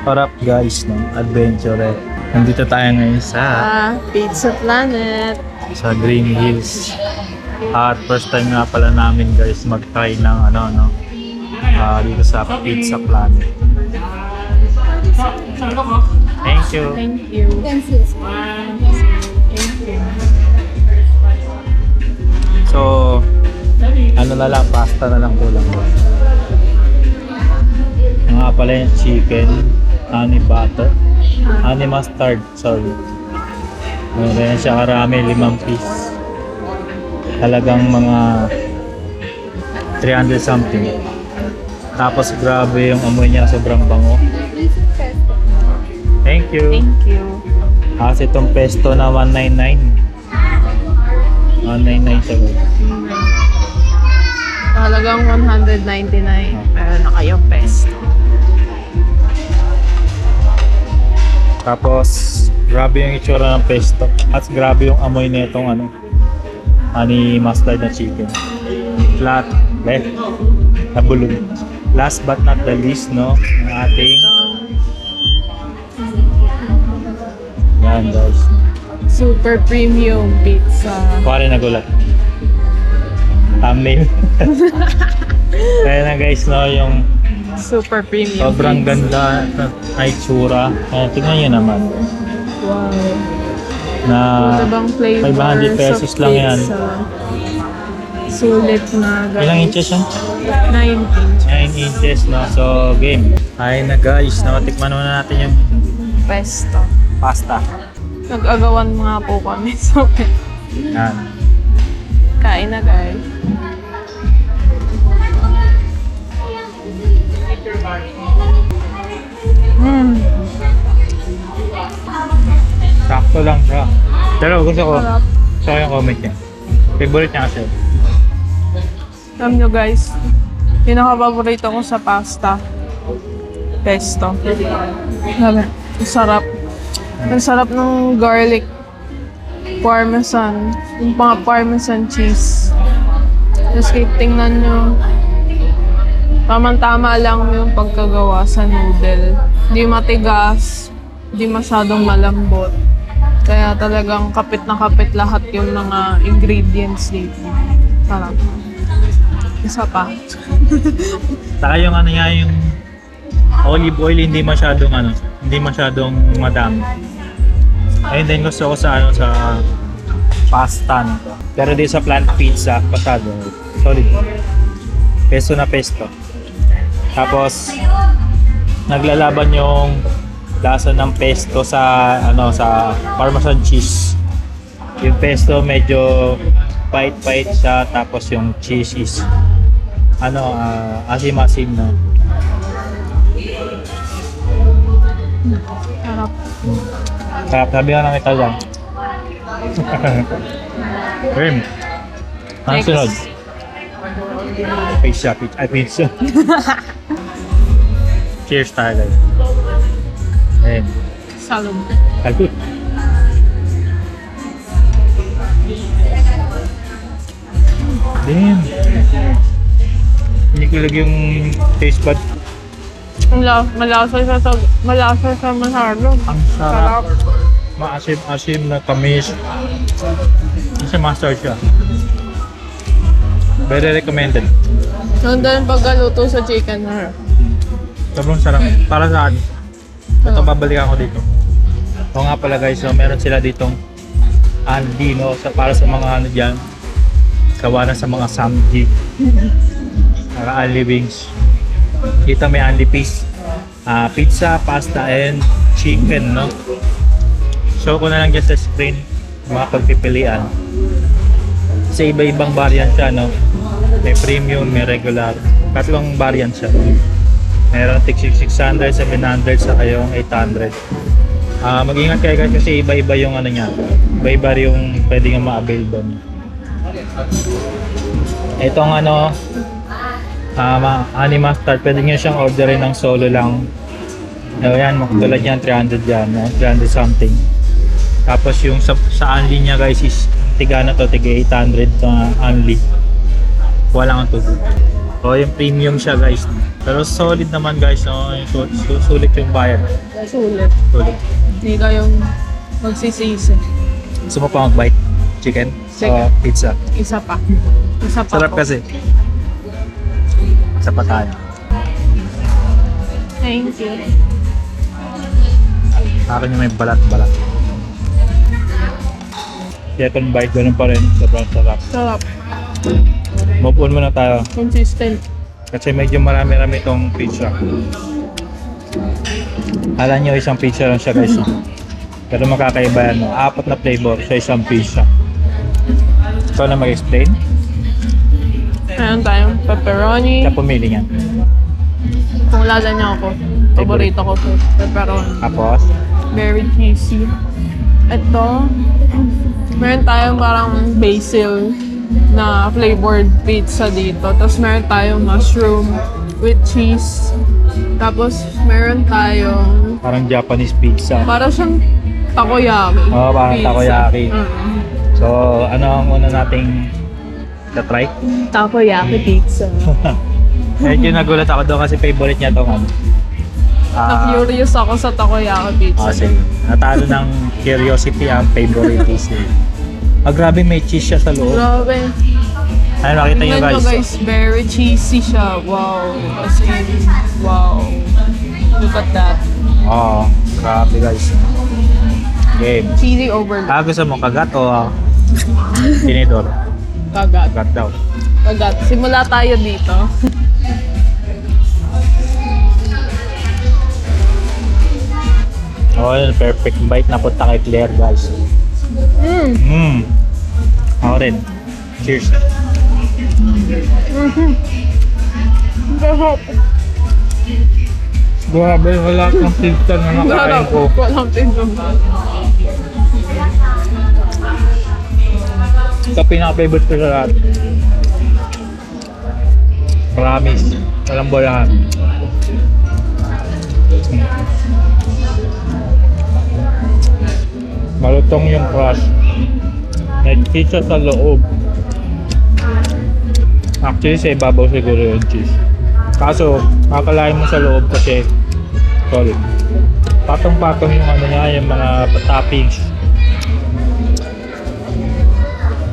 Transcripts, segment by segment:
Harap guys ng adventure. Nandito tayo ngayon sa Pizza Planet. Green Hills. At first time nga pala namin guys mag-try ng dito sa Pizza Planet. Thank you. Thank you. Thank you. So, na lang, pasta na lang kulang. Nga pala yung chicken, honey butter, honey mustard, sorry. Ganyan siya karami, 5 piece. Talagang mga 300 something. Tapos grabe yung amoy niya, sobrang bango. Thank you. Thank you. Kasi itong pesto na 199. 199 siya. Talagang 199. Meron na kayong pesto. Tapos, grabe yung itsura ng pesto. At grabe yung amoy nitong honey mustard na chicken. Flat, nabulog. Last but not the least, no, ang ating yan guys. Super premium pizza. Kuwari nagulat. Thumbnail. Kaya na guys, no, yung Super premium sobrang pizza. ganda na itsura. Tingnan nyo naman. Wow. Na Ano bang flavor 500 pesos sa lang yan. pizza? Sulit na guys. Ilang inches yan? 9 inches. 9 inches, no? So, game. Ayun na guys, no? Tikman muna natin yung Pesto. pasta. Nag-agawan mga po kami. So, Yan. kain na guys. Sakto lang siya. Pero gusto ko, Sarap. gusto ko yung comment niya. Favorite niya kasi. Alam nyo guys, pinaka-favorito ko sa pasta, pesto. Sabi, ang sarap. Ang sarap ng garlic parmesan. Yung mga parmesan cheese. Tapos tingnan nyo, tamang-tama lang yung pagkagawa sa noodle. Hindi matigas, hindi masyadong malambot. Kaya talagang kapit na kapit lahat yung mga ingredients dito. Sarap. Isa pa. Saka yung niya, yung olive oil, hindi masyadong madami. Ayun din gusto ko sa sa pasta. Pero di sa plant pizza, pasado. Solid. Pesto na pesto. Tapos, naglalaban yung lasa ng pesto sa sa parmesan cheese. Yung pesto medyo pait-pait siya, tapos yung cheese is asim-asim na. Sarap. Sarap, sabi nga ng Italian. Rim. Ang Next. sunod. Pizza. Pizza. Cheers tayo guys. Ayan. Salud. Salud. Damn. Hindi ko lagi yung taste bud. Malasa sa masyado. Ang sarap. Maasim-asim na tamis. Kasi master siya. Very recommended. Ganda yung pagkaluto sa chicken her. Sobrang sarap. Para saan? Ito babalikan ko dito. O nga pala guys, so meron sila ditong Andy, no? Para sa mga dyan. Gawa na sa mga samji. Para Andy wings. Dito may Andy piece. Pizza, pasta, and chicken, no? Show ko na lang dyan sa screen mga pagpipilian. Sa iba-ibang variant siya, no? May premium, may regular. Tatlong variant siya. Meron tig 600, 700, saka yung 800. Mag-ingat kayo guys kasi iba-iba yung niya. Iba-iba yung pwede nga ma-avail doon. Itong honey mustard, pwede nyo siyang orderin ng solo lang. Ayan, makatulad yan, 300 yan, 300 something. Tapos yung sa unli niya guys is tiga 800 na unli. Walang ang tubig. So yung premium siya guys. Pero solid naman guys, no? Sulit yung bayad. Sulit. Sulit. Hindi kayong magsisisi. Gusto mo pa mag-bite? Chicken? Chicken. O pizza? Isa pa. Isa pa Sarap po. kasi. Sa tayo. Thank you. Akin yung may balat-balat. Second bite, ganun pa rin. Sobrang sarap. Sarap. Move on muna tayo. Consistent. Kasi medyo marami-rami itong pizza. Alam nyo, isang pizza lang siya guys. Pero makakaiba yan. 4 na flavor sa isang pizza. Ikaw na mag-explain. Meron tayong pepperoni. Siya pumili niya. Kung lasagna ako, paborito ko po. Pepperoni. Tapos, Very cheesy. Ito, meron tayong parang basil na flavored pizza dito. Tapos meron tayong mushroom with cheese. Tapos meron tayong parang Japanese pizza. para siyang takoyaki. Oo, parang pizza. takoyaki. Mm. So, ano ang una nating try? Takoyaki pizza. Medyo nagulat ako doon kasi favorite niya itong ano. Na-curious ako sa takoyaki pizza. Sige. Natalo ng curiosity ang favorite is grabe may cheese siya sa loob. Grabe. Ayun, makita nyo Tingnan nyo guys. guys, very cheesy siya. Wow. As in, wow. Look at that. Oo, grabe guys. Game. Cheesy overload. Gusto mo kagat o tinidor? Kagat. Kagat daw. Kagat. Simula tayo dito. Oh, yun, perfect bite na punta kay Claire guys. Ako rin. Cheers. Sarap. Grabe, wala kang pizza na nakain ko. Walang tinumban. Ito pinaka-favorite ko sa lahat. Promise. Walang bolahan. Malutong yung crust. May cheese sa loob. Actually, sa ibabaw siguro yung cheese. Kaso, kakalain mo sa loob kasi solid. Patong-patong yung ano niya, yung mga toppings.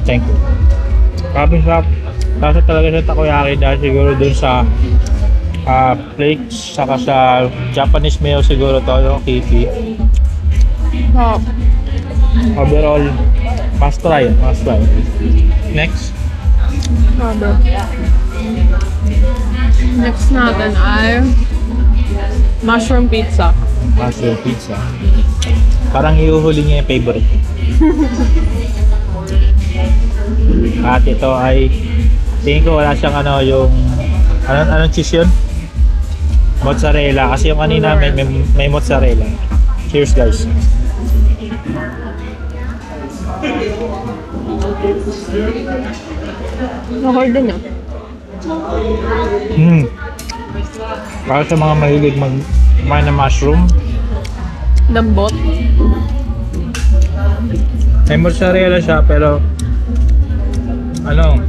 Thank you. Grabe sarap. Kaso talaga sa takoyaki dahil siguro dun sa flakes, saka sa Japanese mayo siguro to yung kiki. Sarap. Overall, must try. Must try. Next. Grabe. Next natin ay mushroom pizza. Mushroom pizza. Parang iuhuli niya yung favorite. At ito ay tingin ko wala siyang ano yung anong cheese yun? Mozzarella. Kasi yung kanina may mozzarella. Cheers guys. Okay din yun. Para sa mga mahilig kumain ng mushroom. Lambot. May mozzarella siya pero ano,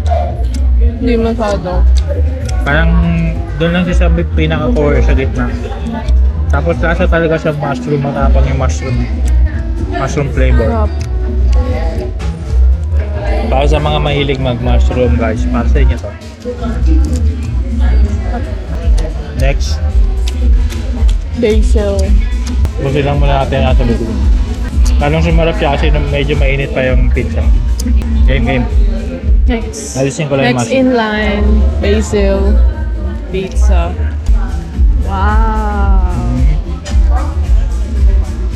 Hindi masyado. parang doon lang siya sa pinaka-core sa gitna. Tapos lasa talaga siyang mushroom, matapang yung mushroom flavor. Sarap. Para sa mga mahilig mag-mushroom guys, para sa inyo to. Next, Basil. busin lang muna natin nasa luto. Talong sumarap siya kasi medyo mainit pa yung pizza. Game. Next. Alisin ko lang yung Next mushroom. in line, basil pizza. Wow.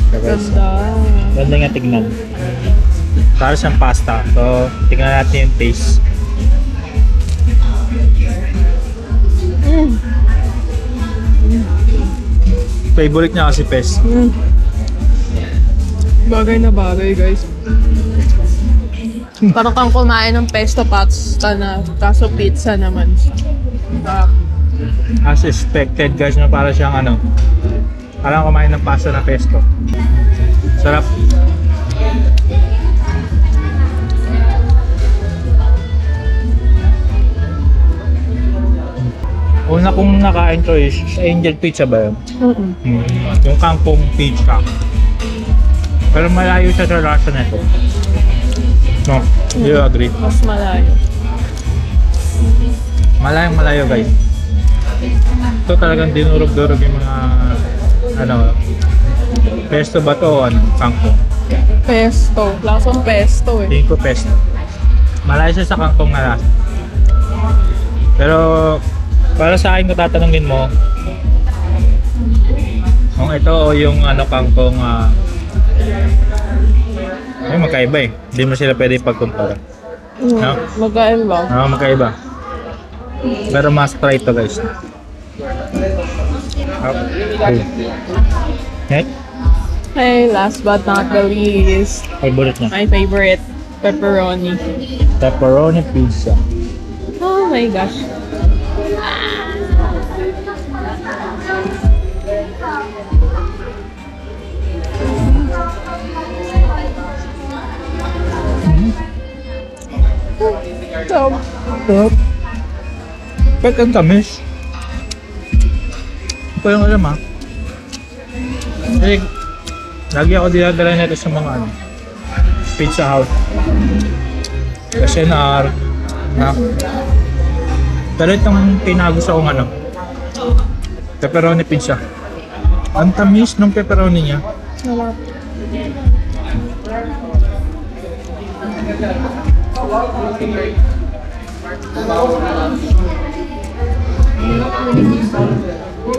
So, guys, Ganda. ganda nga tignan. Para siyang pasta. So, tignan natin yung taste. Favorite niya kasi pes. Bagay na bagay, guys. Parang kang kumain ng pesto pasta na kaso pizza naman siya. Sarap. As expected guys, na para siyang ano, parang kumain ng pasta na pesto. Sarap. Una kong nakain to is sa Angel Pizza ba yun? Yung kangkong pizza. Pero malayo siya sa lasa na ito. No, do you agree? Mas malayo. Malayo guys. Ito talagang dinurog-durog yung mga ano, pesto ba to o ano, kangkong? Pesto. Lasang pesto eh. Tingin ko pesto. Malayo siya sa kangkong na lasa. Pero para sa akin kung tatanungin mo kung ito o yung ano kangkong ay magkaiba eh. Hindi mo sila pwede pagkumpara. No? Magkaiba. Magkaiba. Pero mas try ito guys. Next, Hey, last but not the least, favorite niya. my favorite, pepperoni. Pepperoni pizza. Oh my gosh. So, Sarap. Pet ang tamis. Ito yung alam Kasi, lagi ako dinadala nito sa mga ano, Pizza House. SNR. Na. Pero itong pinagusto kong ano, pepperoni pizza. Ang tamis ng pepperoni niya. sarap.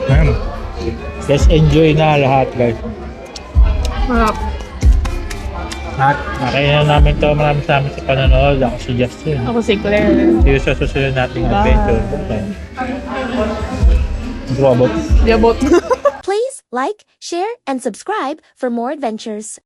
Ayan. Let's enjoy na lahat guys. Sarap. At nakaya na namin to. Maraming salamat sa panonood. Ako si Justin. Ako si Claire. See you sa susunod nating Bye. adventure. Bye. Robot. Diabot. Please like, share, and subscribe for more adventures.